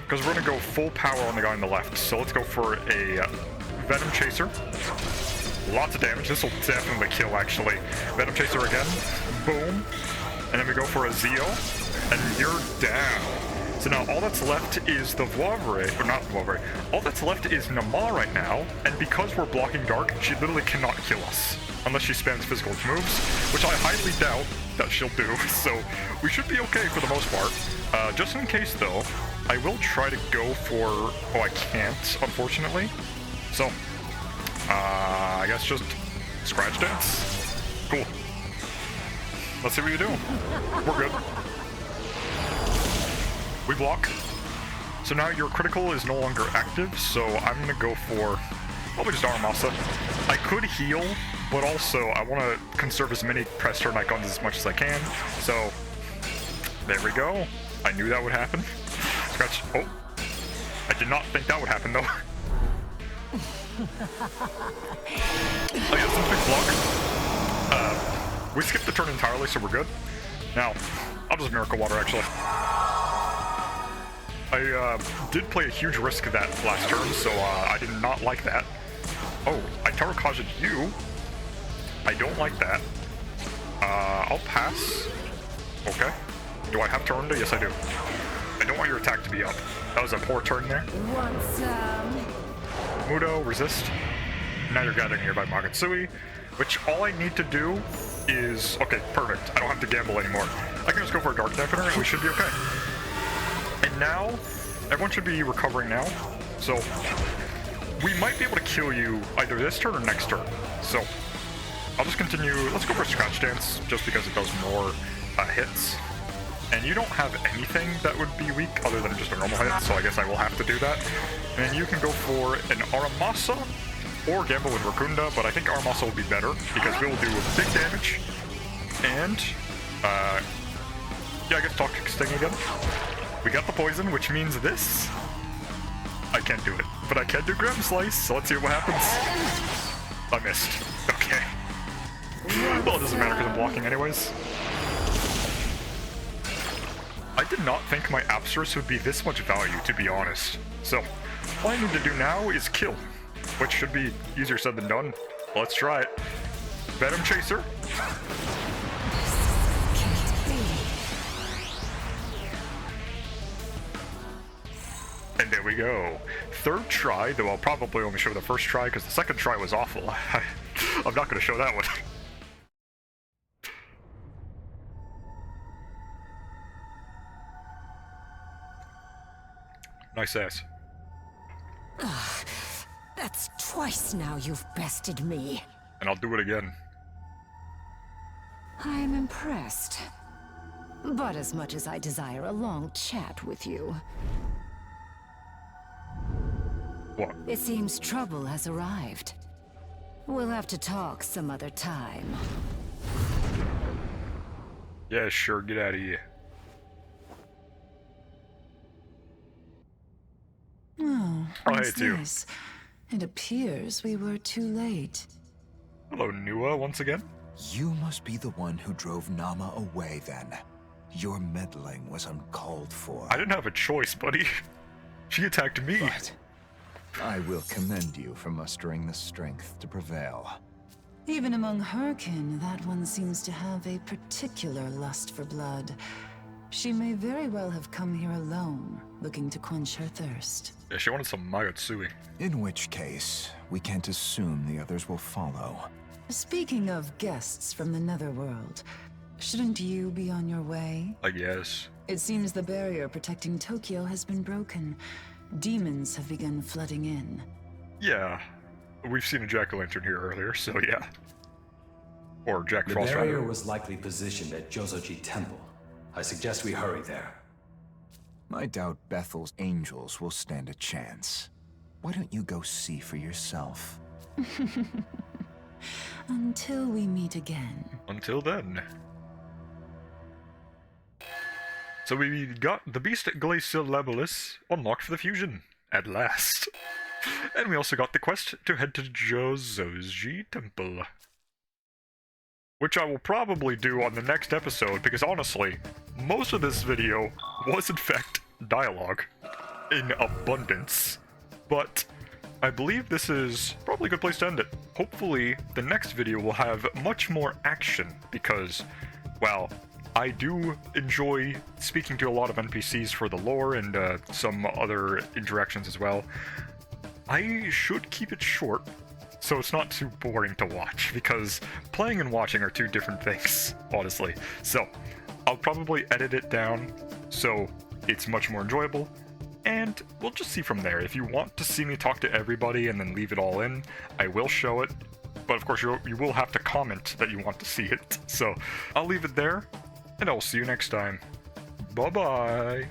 Because we're going to go full power on the guy on the left. So let's go for a Venom Chaser. Lots of damage. This will definitely kill, actually. Venom Chaser again. Boom. And then we go for a Zeo. And you're down. So now all that's left is the Voivre, or not Voivre. All that's left is Nama right now. And because we're blocking Dark, she literally cannot kill us. Unless she spams physical moves, which I highly doubt that she'll do. So we should be okay for the most part. Just in case, though, I will try to go for... Oh, I can't, unfortunately. So, I guess just Scratch Dance. Cool. Let's see what you do. We're good. We block. So now your critical is no longer active, so I'm going to go for probably just Aramasa. I could heal, but also I want to conserve as many press turn icons as much as I can. So, there we go. I knew that would happen. Scratch. Oh. I did not think that would happen, though. Oh yeah, some big block. We skipped the turn entirely, so we're good. Now, I'll just Miracle Water, actually. I did play a huge risk that last turn, so I did not like that. Oh, I Tower Kaja'd you. I don't like that. I'll pass. Okay. Do I have turn? Yes, I do. I don't want your attack to be up. That was a poor turn there. Mudo, resist. Now you're gathering here by Magatsui, which all I need to do is... Okay, perfect. I don't have to gamble anymore. I can just go for a Dark Dampener and we should be okay. And now, everyone should be recovering now. So, we might be able to kill you either this turn or next turn. So, I'll just continue. Let's go for Scratch Dance, just because it does more hits. And you don't have anything that would be weak other than just a normal hit, so I guess I will have to do that. And then you can go for an Aramasa or gamble with Rakunda, but I think Aramasa will be better because we will do big damage. And, yeah, I guess Toxic Sting again. We got the poison, which means this. I can't do it, but I can do Grim Slice, so let's see what happens. I missed. Okay. Well, it doesn't matter because I'm blocking anyways. I did not think my Apsaris would be this much value, to be honest. So, all I need to do now is kill, which should be easier said than done. Let's try it. Venom Chaser. And there we go. Third try, though I'll probably only show the first try because the second try was awful. I'm not going to show that one. Nice ass.
That's twice now you've bested me.
And I'll do it again.
I'm impressed. But as much as I desire a long chat with you...
What?
It seems trouble has arrived. We'll have to talk some other time.
Yeah, sure, get out of here.
Oh,
Hey, it's you.
this? It appears we were too late.
Hello, Nua, once again.
You must be the one who drove Nama away, then. Your meddling was uncalled for.
I didn't have a choice, buddy. She attacked me.
But I will commend you for mustering the strength to prevail.
Even among her kin, that one seems to have a particular lust for blood. She may very well have come here alone, looking to quench her thirst.
Yeah, she wanted some Magatsui.
In which case, we can't assume the others will follow.
Speaking of guests from the Netherworld, shouldn't you be on your way?
I guess.
It seems the barrier protecting Tokyo has been broken. Demons have begun flooding in.
Yeah. We've seen a jack-o'-lantern here earlier, so yeah. Or Jack
The
Frost
barrier
rather.
was likely positioned at Jozoji Temple. I suggest we hurry there.
I doubt Bethel's angels will stand a chance. Why don't you go see for yourself?
Until we meet again.
Until then. So we got the Beast Glacial Labelis unlocked for the fusion, at last. And we also got the quest to head to Jozoji Temple. which I will probably do on the next episode, because honestly, most of this video was in fact dialogue in abundance. But I believe this is probably a good place to end it. Hopefully, the next video will have much more action, because, well, I do enjoy speaking to a lot of NPCs for the lore and some other interactions as well. I should keep it short, so it's not too boring to watch, because playing and watching are two different things, honestly. So, I'll probably edit it down so it's much more enjoyable, and we'll just see from there. If you want to see me talk to everybody and then leave it all in, I will show it, but of course you will have to comment that you want to see it. So, I'll leave it there, and I'll see you next time. Bye-bye!